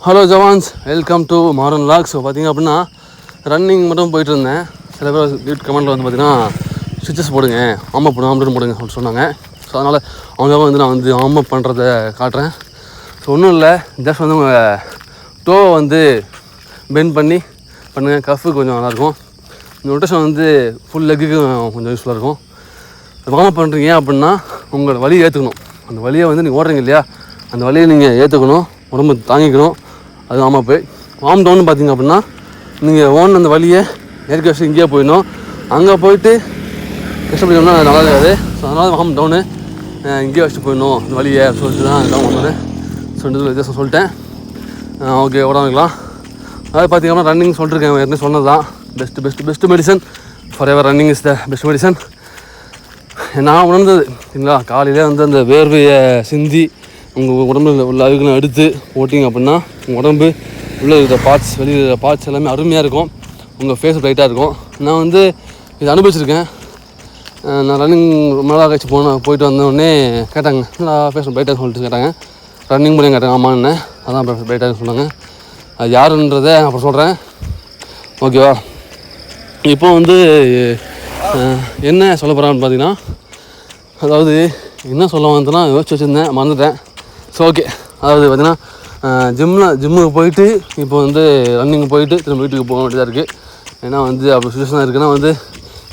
Hello jawans, welcome to Maran vlogs. So பார்த்திங்க அப்படின்னா running மட்டும் போயிட்டு இருந்தேன். சில பேர் வீட் கமெண்ட்டில் வந்து பார்த்திங்கன்னா ஸ்டிச்சஸ் போடுங்க, ஆமாம் போடுங்க, ஆம்லெட் போடுங்க அப்படின்னு சொன்னாங்க. ஸோ அதனால் அவங்களுக்காக வந்து நான் வந்து ஆமாம் பண்ணுறத காட்டுறேன். ஸோ ஒன்றும் இல்லை, ஜஸ்ட் வந்து உங்கள் டோவை வந்து பெண்ட் பண்ணி பண்ணுங்கள். கஃபுக்கு கொஞ்சம் நல்லாயிருக்கும். இந்த ரொட்டேஷன் வந்து ஃபுல் லெக்குக்கு கொஞ்சம் யூஸ்ஃபுல்லாக இருக்கும். வார்ம் பண்ணுறீங்க அப்படின்னா உங்களோட வலியை ஏற்றுக்கணும். அந்த வலியை வந்து நீங்கள் ஓடுறீங்க இல்லையா, அந்த வலியை நீங்கள் ஏற்றுக்கணும், உடம்பு தாங்கிக்கணும். அது ஆமாம் போய் வார்ம் டவுன் பார்த்திங்க அப்படின்னா நீங்கள் ஓன் அந்த வலியை ஏற்க வச்சு இங்கேயே போயிடணும். அங்கே போயிட்டு கஷ்டப்பட்டோம்னா அது நல்லா இருக்காது. ஸோ அதனால் வார்ம் டவுனு இங்கேயே வச்சுட்டு போயிடணும் அந்த வலியை சொல்லிட்டு தான் டவுன் பண்ணுவேன். சொல்லிட்டு வித்தியாசம் சொல்லிட்டேன். ஓகே, உடம்புக்கலாம். அதாவது பார்த்திங்க அப்படின்னா ரன்னிங் சொல்லிட்டுருக்கேன், ஏற்கனவே சொன்னது தான். Best medicine for ever. Running is the best medicine. நான் உணர்ந்தது சரிங்களா. காலையில் வந்து அந்த வேர்வையை சிந்தி உங்கள் உடம்புல உள்ள அழுகுலாம் எடுத்து போட்டிங்க அப்படின்னா உங்கள் உடம்பு உள்ளே இருக்கிற பார்ட்ஸ், வெளியில் இருக்கிற பார்ட்ஸ் எல்லாமே அருமையாக இருக்கும். உங்கள் ஃபேஸ் ப்ரைட்டாக இருக்கும். நான் வந்து இதை அனுபவிச்சிருக்கேன். நான் ரன்னிங் ரொம்ப நாளாக கழிச்சு போயிட்டு வந்தோடனே கேட்டாங்க, நான் ஃபேஸ் ப்ரைட்டாக சொல்லிட்டு கேட்டாங்க. ரன்னிங் பண்ணி கேட்டாங்க. ஆமான்னு அதான் ப்ரைட்டாக சொன்னாங்க. அது யாருன்றதை அப்புறம் சொல்கிறேன், ஓகேவா. இப்போ வந்து என்ன சொல்ல போகிறான்னு பார்த்தீங்கன்னா, அதாவது என்ன சொல்ல வந்தேன்னா யோசிச்சு வச்சுருந்தேன், மறந்துட்டேன். ஸோ ஓகே, அதாவது பார்த்திங்கன்னா ஜிம்முக்கு போயிட்டு இப்போ வந்து ரன்னிங் போயிட்டு திரும்ப வீட்டுக்கு போக வேண்டியதாக இருக்குது. ஏன்னா வந்து அப்படி சுச்சுவேஷனாக இருக்குன்னா வந்து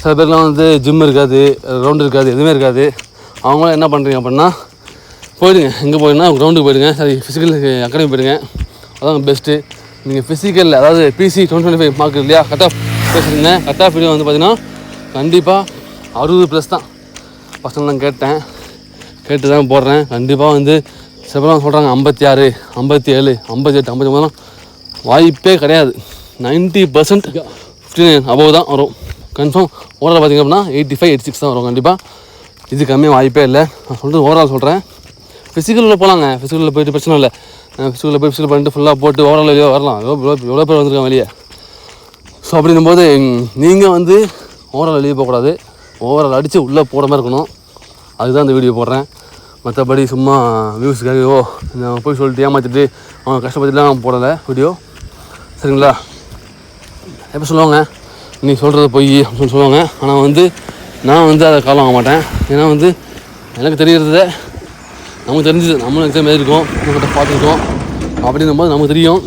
சில பேர்லாம் வந்து ஜிம் இருக்காது, கிரவுண்டு இருக்காது, எதுவுமே இருக்காது. அவங்களாம் என்ன பண்ணுறீங்க அப்படின்னா போயிடுங்க. எங்கே போயிடுன்னா கிரவுண்டுக்கு போயிடுங்க, சரி ஃபிசிக்கல் அகாடமி போயிடுங்க. அதான் பெஸ்ட்டு. நீங்கள் ஃபிசிக்கலில் அதாவது PC 2025 மார்க் இல்லையா, கட் ஆஃப் பேசுகிறீங்க. கட் ஆஃப் வீடியோ வந்து பார்த்திங்கன்னா கண்டிப்பாக 60+ தான். பசங்களாம் கேட்டு தான் போடுறேன். கண்டிப்பாக வந்து சில பேர்லாம் சொல்கிறாங்க 56, 57, 58, 59 வாய்ப்பே கிடையாது. 90% 59 அபோவ் தான் வரும் கன்ஃபார்ம். ஓவரால் பார்த்திங்க அப்படின்னா 85, 86 தான் வரும் கண்டிப்பாக. இது கம்மியாக வாய்ப்பே இல்லை. நான் சொல்கிறது ஓவரால் சொல்கிறேன். ஃபிசிக்கலில் போகலாங்க, ஃபிசிக்கலில் போய்ட்டு பிரச்சனை இல்லை. ஃபிசிக்கலில் போய் ஃபிசிக்கல் பண்ணிட்டு ஃபுல்லாக போட்டு ஓவரால் வெளியே வரலாம். எவ்வளோ பேர் வந்திருக்காங்க வெளியே. ஸோ அப்படிங்கும்போது நீங்கள் வந்து ஓவரால் வெளியே போகக்கூடாது, ஓவரால் அடித்து உள்ளே போகிற மாதிரி இருக்கணும். அதுதான் இந்த வீடியோ போடுறேன். மற்றபடி சும்மா வியூஸுக்காக நான் போய் சொல்லிட்டு ஏமாற்றிட்டு அவங்க கஷ்டப்பட்டுலாம் போடலை வீடியோ, சரிங்களா. எப்போ சொல்லுவாங்க நீ சொல்கிறது பொய் அப்படின்னு சொல்லுவாங்க. ஆனால் வந்து நான் வந்து அதை காலம் ஆக மாட்டேன். ஏன்னா வந்து எனக்கு தெரிகிறத நமக்கு தெரிஞ்சது, நம்மளும் எக்ஸாம் எழுதிருக்கோம், நம்மகிட்ட பார்த்துருக்கோம். அப்படின்னும் போது நமக்கு தெரியும்.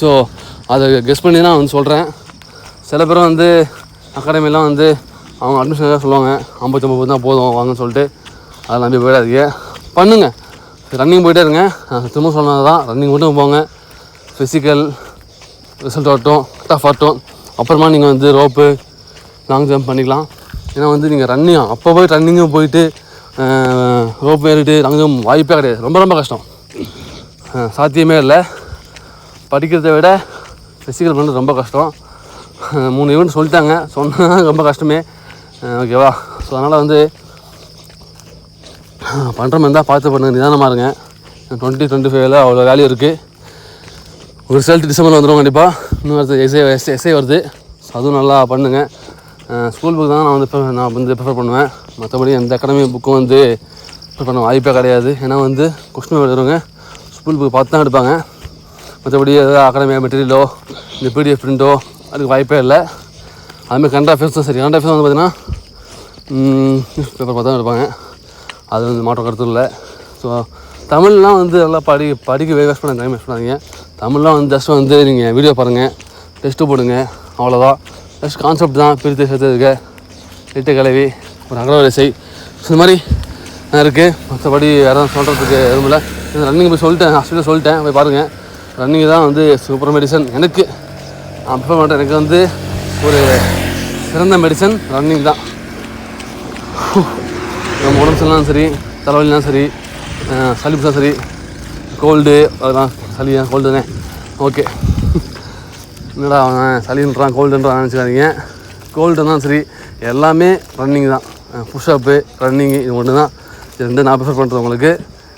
ஸோ அதை கெஸ் பண்ணி நான் வந்து சொல்கிறேன். சில பேரும் வந்து அகாடமிலாம் வந்து அவங்க அட்மிஷன் சொல்லுவாங்க 59 தான் போதும் வாங்கன்னு சொல்லிட்டு. அதை நம்பி போயிடாதீங்க, பண்ணுங்கள். ரன்னிங் போயிட்டே இருங்க. திரும்ப சொன்னது தான், ரன்னிங் மட்டும் போங்க. ஃபிசிக்கல் ரிசல்ட் வரட்டும், கட் ஆஃப் வரட்டும், அப்புறமா நீங்கள் வந்து ரோப்பு லாங் ஜம்ப் பண்ணிக்கலாம். ஏன்னா வந்து நீங்கள் ரன்னிங் அப்போ போய் ரன்னிங்கும் போயிட்டு ரோப்பு ஏறிட்டு லாங் ஜம்ப் வாய்ப்பே கிடையாது. ரொம்ப கஷ்டம், சாத்தியமே இல்லை. படிக்கிறத விட ஃபிசிக்கல் பண்ணுறது ரொம்ப கஷ்டம். 3 ஈவெண்ட் சொல்லிட்டாங்க, சொன்னால் ரொம்ப கஷ்டமே, ஓகேவா. ஸோ அதனால் வந்து பண்ணுற மாதிரி இருந்தால் பார்த்து பண்ணுங்க, நிதானமாக இருங்க. 2025 அவ்வளோ வேல்யூ இருக்குது. ஒரு ரிசல்ட் டிசம்பரில் வந்துடும் கண்டிப்பாக. இன்னும் அடுத்து எஸ்ஐ வருது. ஸோ அதுவும் நல்லா பண்ணுங்கள். ஸ்கூல் புக் தான் நான் வந்து ப்ரிஃபர் பண்ணுவேன். மற்றபடி எந்த அகாடமி புக்கும் வந்து ப்ரிஃபர் பண்ண வாய்ப்பே கிடையாது. ஏன்னா வந்து கொஸ்டின் எழுதுறவங்க ஸ்கூல் புக் பார்த்து தான் எடுப்பாங்க. மற்றபடி ஏதாவது அகாடமி மெட்டீரியலோ இந்த PDF பிரிண்டோ அதுக்கு வாய்ப்பே இல்லை. அதுமாதிரி கரண்ட் அஃபேர்ஸ் தான். சரி, கரண்ட் அஃபேர்ஸ் வந்து பார்த்திங்கன்னா நியூஸ் பேப்பர் பார்த்து தான் எடுப்பாங்க. அது வந்து மாற்றம் கருத்து இல்லை. ஸோ தமிழ்லாம் வந்து நல்லா படிக்க வேஸ்ட் பண்ண டைம் வேஸ்ட் பண்ணாதீங்க. தமிழ்லாம் வந்து ஜஸ்ட் வந்து நீங்கள் வீடியோ பாருங்கள், டெஸ்ட்டு போடுங்க, அவ்வளோதான். ஜஸ்ட் கான்செப்ட் தான் பிரித்து சேர்த்துருக்க. எட்டு கலவி ஒரு அகரவரிசை இந்த மாதிரி இருக்குது. மற்றபடி யாரும் சொல்கிறதுக்கு விரும்பலை. ரன்னிங் போய் சொல்லிட்டேன், ஹாஸ்பிட்டலில் சொல்லிட்டேன், போய் பாருங்கள். ரன்னிங் தான் வந்து சூப்பர் மெடிசன். எனக்கு நான் ப்ரிஃபர் பண்ணுறேன். எனக்கு வந்து ஒரு சிறந்த மெடிசன் ரன்னிங் தான். நம்ம உடம்பு சரினாலும் சரி, தலைவலினாலும் சரி, சளிப்பு தான் சரி, கோல்டு அதெல்லாம் சளியாக கோல்டு தானே, ஓகே. என்னடா அவன் சளின்றான் கோல்டுன்றான் நினச்சிக்காதீங்க. கோல்டு தான் சரி, எல்லாமே ரன்னிங் தான். புஷ்அப்பு, ரன்னிங்கு, இது ஒன்று தான். இது ரெண்டு நான் ப்ரிஃபர் பண்ணுறது உங்களுக்கு.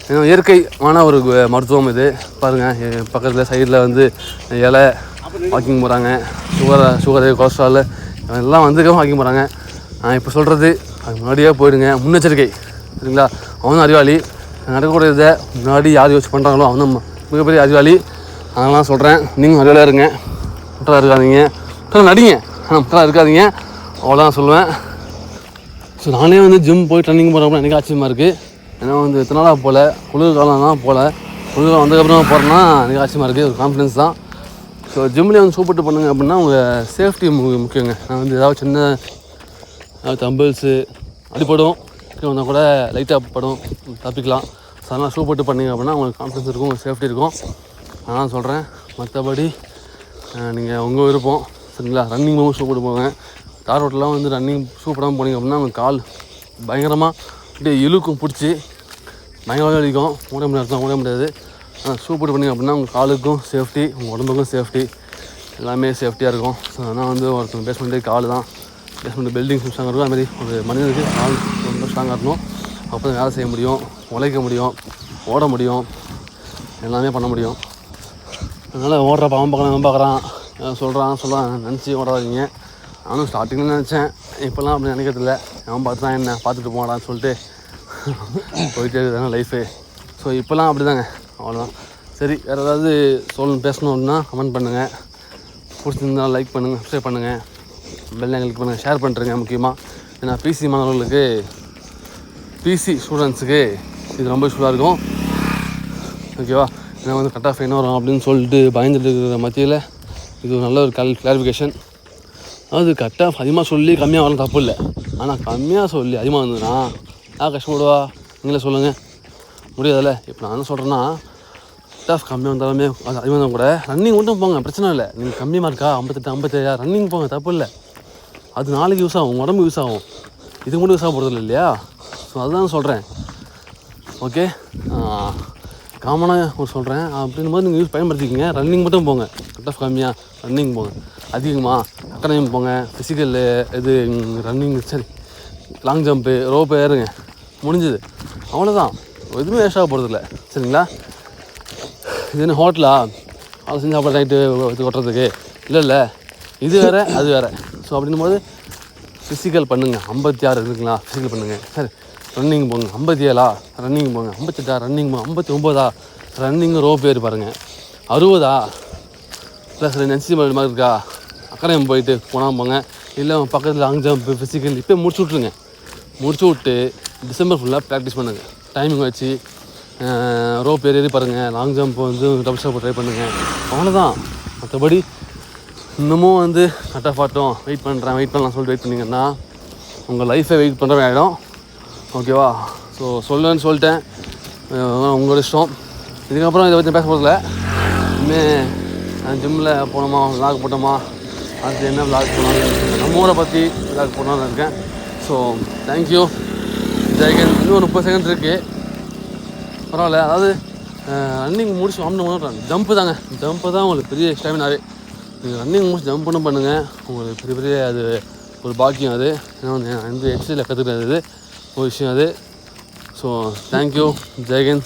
ஏன்னா இயற்கையான ஒரு மருத்துவம் இது. பாருங்கள், பக்கத்தில் சைடில் வந்து இலை வாக்கிங் போகிறாங்க. சுகரு கொலஸ்ட்ரால் எல்லாம் வந்து வாக்கிங் போகிறாங்க. நான் இப்போ சொல்கிறது அது முன்னாடியே போயிடுங்க, முன்னெச்சரிக்கை, சரிங்களா. அவன் அறிவாளி. நடக்கக்கூடியதை முன்னாடி யார் யோசிச்சு பண்ணுறாங்களோ அவன் மிகப்பெரிய அறிவாளி. அதெல்லாம் சொல்கிறேன். நீங்கள் நிறையா இருங்க, முட்டலாக இருக்காதீங்க, முட்டலாக நடிங்க, முட்டலாக இருக்காதீங்க, அவ்வளோதான் சொல்லுவேன். ஸோ நானே வந்து ஜிம் போய் ரன்னிங் போகிறப்ப எனக்கு ஆச்சரியமாக இருக்குது. ஏன்னா வந்து எத்தனை நாளாக போகல, குளிர்காலம் தான் போகல, குளிர்காலம் வந்ததுக்கப்புறம் போகிறேன்னா எனக்கு ஆச்சரியமாக இருக்குது, ஒரு கான்ஃபிடன்ஸ் தான். ஸோ ஜிம்லேயே வந்து சூப்பர்ட்டு பண்ணுங்க அப்படின்னா உங்கள் சேஃப்டி முக்கியங்க. நான் வந்து ஏதாவது சின்ன தம்பிள்ஸு அடிப்படும் வந்தால் கூட லைட்டாக படும், தப்பிக்கலாம். ஸோ அதனால் சூப்பர்ட்டு பண்ணிங்க அப்படின்னா உங்களுக்கு கான்ஃபிடன்ஸ் இருக்கும், உங்களுக்கு சேஃப்டி இருக்கும். அதான் சொல்கிறேன். மற்றபடி நீங்கள் உங்கள் விருப்பம், சரிங்களா? ரன்னிங் போகும் சூப்பர்ட்டு போங்க. தார் ரோட்டெலாம் வந்து ரன்னிங் சூப்பராக போனீங்க அப்படின்னா உங்கள் கால் பயங்கரமாக அப்படியே இழுக்கும், பிடிச்சி பயங்கரமாக அடிக்கும், ஓட முடியாது, ஓட முடியாது. சூப்பர் பண்ணிங்க அப்படின்னா உங்கள் காலுக்கும் சேஃப்டி, உங்கள் உடம்புக்கும் சேஃப்டி, எல்லாமே சேஃப்டியாக இருக்கும். ஸோ அதனால் வந்து ஒருத்தவங்க பேஸ்மெண்ட்டே கால் தான், பேஸ்மெண்ட் பில்டிங் ஸ்ட்ராங்காக இருக்கும். அதுமாதிரி ஒரு மனிதனுக்கு கால் ரொம்ப ஸ்ட்ராங்காக இருக்கணும். அப்போ தான் வேலை செய்ய முடியும், உழைக்க முடியும், ஓட முடியும், எல்லாமே பண்ண முடியும். அதனால் ஓடுறப்ப அவன் பார்க்குறான் சொல்கிறான் நினச்சி ஓடாதீங்க. நானும் ஸ்டார்டிங்கில் நினச்சேன், இப்போல்லாம் அப்படி நினைக்கிறதில்ல. அவன் பார்த்து தான் என்ன பார்த்துட்டு போடான்னு சொல்லிட்டு போயிட்டே இருக்குதாங்க லைஃபு. ஸோ இப்போல்லாம் அப்படி தாங்க, அவ்வளோதான். சரி, வேறு ஏதாவது பேசணும் அப்படின்னா கமெண்ட் பண்ணுங்கள். பிடிச்சிருந்தால் லைக் பண்ணுங்கள், சப்ஸ்கிரைப் பண்ணுங்கள், பெல் கிளிக் பண்ணுங்கள், ஷேர் பண்ணுறேங்க. முக்கியமாக ஏன்னா பிசி மாணவர்களுக்கு, பிசி ஸ்டூடெண்ட்ஸுக்கு இது ரொம்ப யூஸ்ஃபுல்லாக இருக்கும். ஓகேவா? ஏன்னா வந்து கட் ஆஃப் என்ன வரும் அப்படின்னு சொல்லிட்டு பயந்துட்டு இருக்கிற மத்தியில் இது ஒரு நல்ல ஒரு கிளாரிஃபிகேஷன். அதாவது கட் ஆஃப் அதிகமாக சொல்லி கம்மியாக வரலாம் தப்பு இல்லை, ஆனால் கம்மியாக சொல்லி அதிகமாக இருந்ததுன்னா யார் கஷ்டப்படுவா? நீங்களே சொல்லுங்கள், முடியாதுல்ல. இப்போ நான் என்ன சொல்கிறேன்னா, கட் ஆஃப் கம்மியாக வந்தாலுமே அது அதிகமாக இருந்தால் கூட ரன்னிங் மட்டும் போங்க, பிரச்சனை இல்லை. நீங்கள் கம்மியாக இருக்கா 58 57 ரன்னிங் போங்க, தப்பு இல்லை. அது நாளைக்கு யூஸ் ஆகும், உங்கள் உடம்பு யூஸ் ஆகும், இதுக்கு மட்டும் யூஸ் ஆக போகிறது இல்லையா? ஸோ அதுதான் சொல்கிறேன். ஓகே, காமனாக ஒரு சொல்கிறேன். அப்படின் போது நீங்கள் பயன்படுத்திக்கிங்க. ரன்னிங் மட்டும் போங்க, கட் ஆஃப் கம்மியாக ரன்னிங் போங்க, அதிகமாக அக்கடையும் போங்க, ஃபிசிக்கல் இது ரன்னிங், சரி லாங் ஜம்ப்பு, ரோப்பு ஏறுங்க, முடிஞ்சுது, அவ்வளோதான். எதுவுமே வேஸ்ட் ஆக போகிறதில்ல, சரிங்களா? இது என்ன ஹோட்டலா அதை செஞ்சு சாப்பிட நைட்டு கொட்டுறதுக்கு? இல்லை, இது வேறு அது வேறு. ஸோ அப்படின்னும் போது ஃபிசிக்கல் பண்ணுங்கள். 56 இருக்குங்களா, ஃபிசிக்கல் பண்ணுங்கள். சரி, ரன்னிங் போங்க. 57 ரன்னிங் போங்க. 58 ரன்னிங் போங்க. 59 ரன்னிங் ரோப் ஏறி பாருங்கள். 60 ப்ளஸ் NC மாதிரி இருக்கா, அக்கறையம் போயிட்டு போனால் போங்க. இல்லை பக்கத்தில் லாங் ஜம்ப்பு, ஃபிசிக்கல் இப்போ முடிச்சு விட்ருங்க. முடிச்சு விட்டு டிசம்பர் ஃபுல்லாக ப்ராக்டிஸ் பண்ணுங்கள். டைமிங் வச்சு ரோப் ஏறி பாருங்கள். லாங் ஜம்ப் வந்து டபுள் ஸ்டாப் ட்ரை பண்ணுங்கள், அவ்வளோதான். மற்றபடி இன்னமும் வந்து கட் ஆஃப் ஆட்டம் வெயிட் பண்ணலாம் சொல்லிட்டு வெயிட் பண்ணிங்கன்னா உங்கள் லைஃப்பை வெயிட் பண்ணுற மாதிரி ஆகிடும். ஓகேவா? ஸோ சொல்லுன்னு சொல்லிட்டேன், உங்களோட இஷ்டம். இதுக்கப்புறம் இதை பற்றி பேச போகிறதில்ல. இனிமேல் ஜிம்மில் போனோமா, விளாக் போட்டோமா, அடுத்து என்ன விளாக் போனாலும் நம்ம ஊரை பற்றி விளாக் போனாலும் இருக்கேன். So thank you, Jeyagan. இன்னும் 30 செகண்ட் இருக்குது, பரவாயில்ல. அதாவது ரன்னிங் முடிச்சு வாங்கிட்டு ஜம்ப்பு தாங்க, ஜம்ப்பு தான் உங்களுக்கு பெரிய ஸ்டாமினாவே. நீங்கள் ரன்னிங் முடிச்சு ஜம்ப் பண்ண பண்ணுங்கள், உங்களுக்கு பெரிய அது ஒரு பாக்கியம். அது ஏன்னா வந்து எக்ஸசைஸில் கற்றுக்கிறது ஒரு விஷயம் அது. So thank you, Jeyagan.